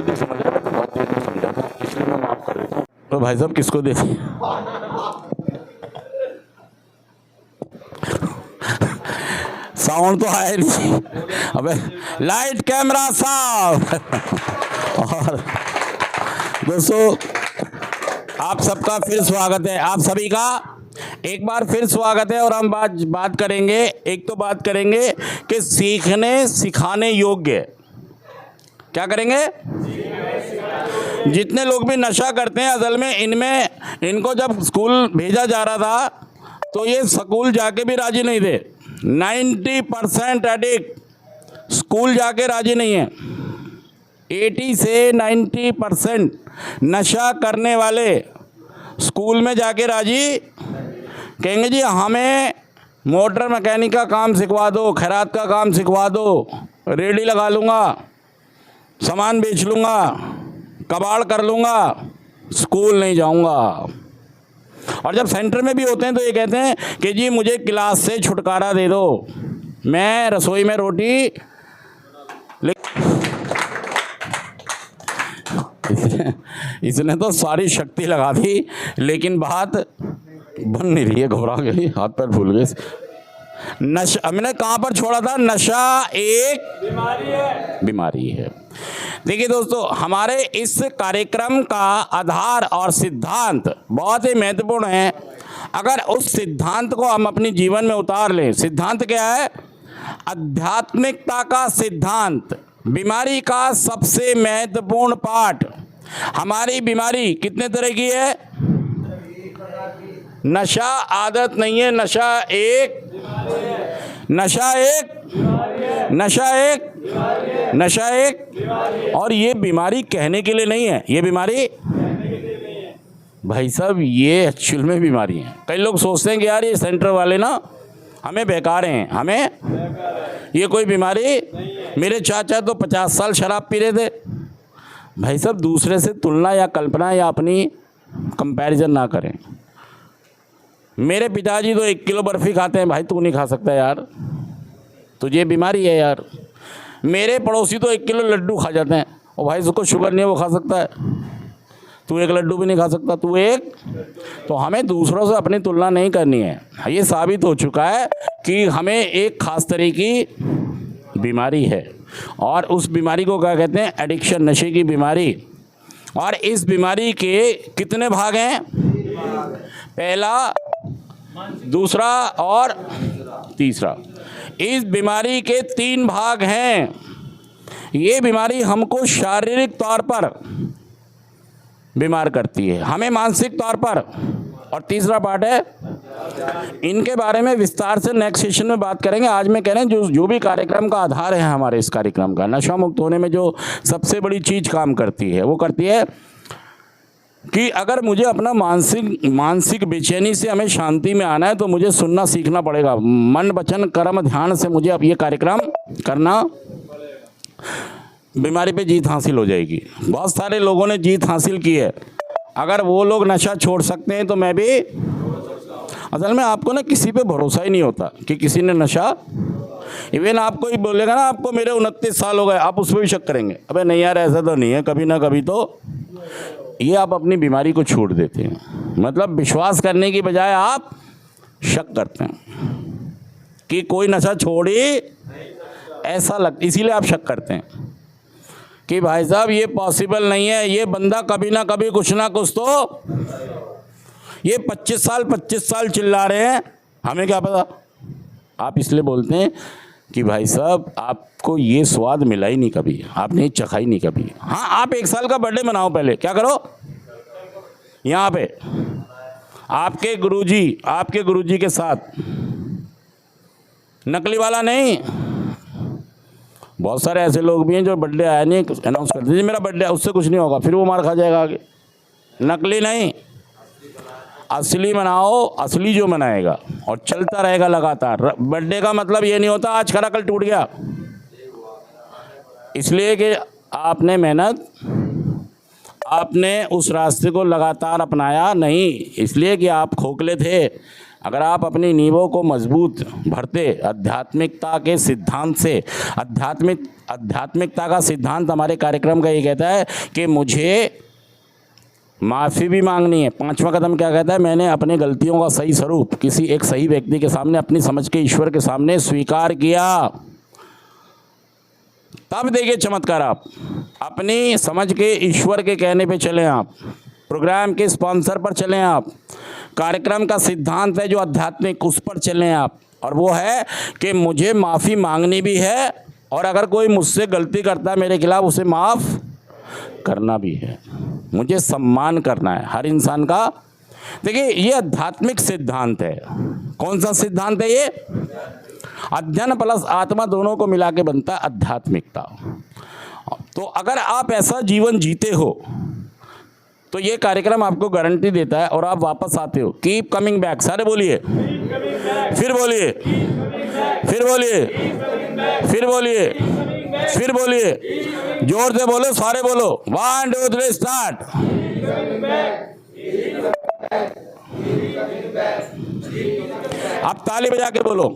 जल्दी समझ रहा था, बहुत देर में समझा था, इसलिए मैं माफ कर देता हूँ। तो भाई साहब किसको दे साउंड तो आया नहीं। अबे लाइट कैमरा साफ। और दोस्तों आप सबका फिर स्वागत है, आप सभी का एक बार फिर स्वागत है। और हम बात करेंगे, एक तो बात करेंगे कि सीखने सिखाने योग्य, क्या करेंगे? जितने लोग भी नशा करते हैं, असल में इनको जब स्कूल भेजा जा रहा था तो ये स्कूल जाके भी राजी नहीं थे। 90% एडिक्ट स्कूल जाके राजी नहीं है। 80 से 90% नशा करने वाले स्कूल में जाके राजी, कहेंगे जी हमें मोटर मैकेनिक का काम सिखवा दो, खैरात का काम सिखवा दो, रेडी लगा लूँगा, सामान बेच लूँगा, कबाड़ कर लूँगा, स्कूल नहीं जाऊँगा। और जब सेंटर में भी होते हैं तो ये कहते हैं कि जी मुझे क्लास से छुटकारा दे दो, मैं रसोई में रोटी इसने तो सारी शक्ति लगा दी, लेकिन बात बन नहीं रही है, घबरा गई, हाथ पैर भूल गए। नशा हमने कहाँ पर छोड़ा था? नशा एक बीमारी है। देखिए दोस्तों, हमारे इस कार्यक्रम का आधार और सिद्धांत बहुत ही महत्वपूर्ण है। अगर उस सिद्धांत को हम अपने जीवन में उतार लें, सिद्धांत क्या है? आध्यात्मिकता का सिद्धांत बीमारी का सबसे महत्वपूर्ण पार्ट। हमारी बीमारी कितने तरह की है? नशा आदत नहीं है, नशा एक और ये बीमारी कहने के लिए नहीं है, ये बीमारी भाई साहब ये एक्चुअल में बीमारी है। कई लोग सोचते हैं कि यार ये सेंटर वाले ना हमें बेकार हैं, हमें ये कोई बीमारी। मेरे चाचा तो 50 साल शराब पी रहे थे। भाई साहब दूसरे से तुलना या कल्पना या अपनी कंपैरिजन ना करें। मेरे पिताजी तो 1 किलो बर्फ़ी खाते हैं, भाई तू नहीं खा सकता यार, तुझे बीमारी है यार। मेरे पड़ोसी तो 1 किलो लड्डू खा जाते हैं, और भाई उसको शुगर नहीं है वो खा सकता है, तू 1 लड्डू भी नहीं खा सकता, तू एक। तो हमें दूसरों से अपनी तुलना नहीं करनी है। ये साबित हो चुका है कि हमें एक खास तरह की बीमारी है, और उस बीमारी को क्या कहते हैं? एडिक्शन, नशे की बीमारी। और इस बीमारी के कितने भाग हैं? पहला, दूसरा और तीसरा। इस बीमारी के 3 भाग हैं। ये बीमारी हमको शारीरिक तौर पर बीमार करती है, हमें मानसिक तौर पर, और तीसरा पार्ट है, इनके बारे में विस्तार से नेक्स्ट सेशन में बात करेंगे। आज मैं कह रहे हैं जो भी कार्यक्रम का आधार है हमारे इस कार्यक्रम का, नशा मुक्त होने में जो सबसे बड़ी चीज़ काम करती है वो करती है कि अगर मुझे अपना मानसिक बेचैनी से हमें शांति में आना है तो मुझे सुनना सीखना पड़ेगा। मन वचन कर्म ध्यान से मुझे अब ये कार्यक्रम करना, बीमारी पे जीत हासिल हो जाएगी। बहुत सारे लोगों ने जीत हासिल की है, अगर वो लोग नशा छोड़ सकते हैं तो मैं भी। असल में आपको ना किसी पे भरोसा ही नहीं होता कि किसी ने नशा, इवन आपको ही बोलेगा ना आपको मेरे 29 साल हो गए, आप उस पर भी शक करेंगे, अबे नहीं यार ऐसा तो नहीं है, कभी ना कभी तो। ये आप अपनी बीमारी को छोड़ देते हैं, मतलब विश्वास करने की बजाय आप शक करते हैं कि कोई नशा छोड़ी, ऐसा इसीलिए आप शक करते हैं कि भाई साहब ये पॉसिबल नहीं है, ये बंदा कभी ना कभी कुछ ना कुछ तो, ये 25 साल चिल्ला रहे हैं, हमें क्या पता। आप इसलिए बोलते हैं कि भाई साहब आपको ये स्वाद मिला ही नहीं कभी, आपने चखा ही नहीं कभी। हाँ, आप 1 साल का बर्थडे मनाओ, पहले क्या करो, यहाँ पे आपके गुरुजी के साथ, नकली वाला नहीं। बहुत सारे ऐसे लोग भी हैं जो बर्थडे आया नहीं अनाउंस कर दीजिए मेरा बर्थडे, उससे कुछ नहीं होगा, फिर वो मार खा जाएगा आगे। नकली नहीं, असली मनाओ, असली जो मनाएगा और चलता रहेगा लगातार। बर्थडे का मतलब ये नहीं होता आज खरा कल टूट गया, इसलिए कि आपने मेहनत, आपने उस रास्ते को लगातार अपनाया नहीं, इसलिए कि आप खोखले थे। अगर आप अपनी नींवों को मजबूत भरते आध्यात्मिकता के सिद्धांत से, आध्यात्मिक आध्यात्मिकता का सिद्धांत हमारे कार्यक्रम का ये कहता है कि मुझे माफ़ी भी मांगनी है। 5वां कदम क्या कहता है? मैंने अपनी गलतियों का सही स्वरूप किसी एक सही व्यक्ति के सामने, अपनी समझ के ईश्वर के सामने स्वीकार किया। तब देखिए चमत्कार। आप अपनी समझ के ईश्वर के कहने पे चलें, आप प्रोग्राम के स्पॉन्सर पर चलें, आप कार्यक्रम का सिद्धांत है जो आध्यात्मिक, उस पर चलें आप। और वो है कि मुझे माफ़ी मांगनी भी है, और अगर कोई मुझसे गलती करता है मेरे खिलाफ, उसे माफ़ करना भी है। मुझे सम्मान करना है हर इंसान का। देखिए ये आध्यात्मिक सिद्धांत है। कौन सा सिद्धांत है ये? अध्ययन प्लस आत्मा दोनों को मिला के बनता है आध्यात्मिकता। तो अगर आप ऐसा जीवन जीते हो तो ये कार्यक्रम आपको गारंटी देता है, और आप वापस आते हो। Keep coming back. सारे बोलिए, फिर बोलिए, फिर बोलिए, फिर बोलिए, फिर बोलिए, जोर से बोलो, सारे बोलो। 1 2 3 स्टार्ट। अब ताली बजा के बोलो।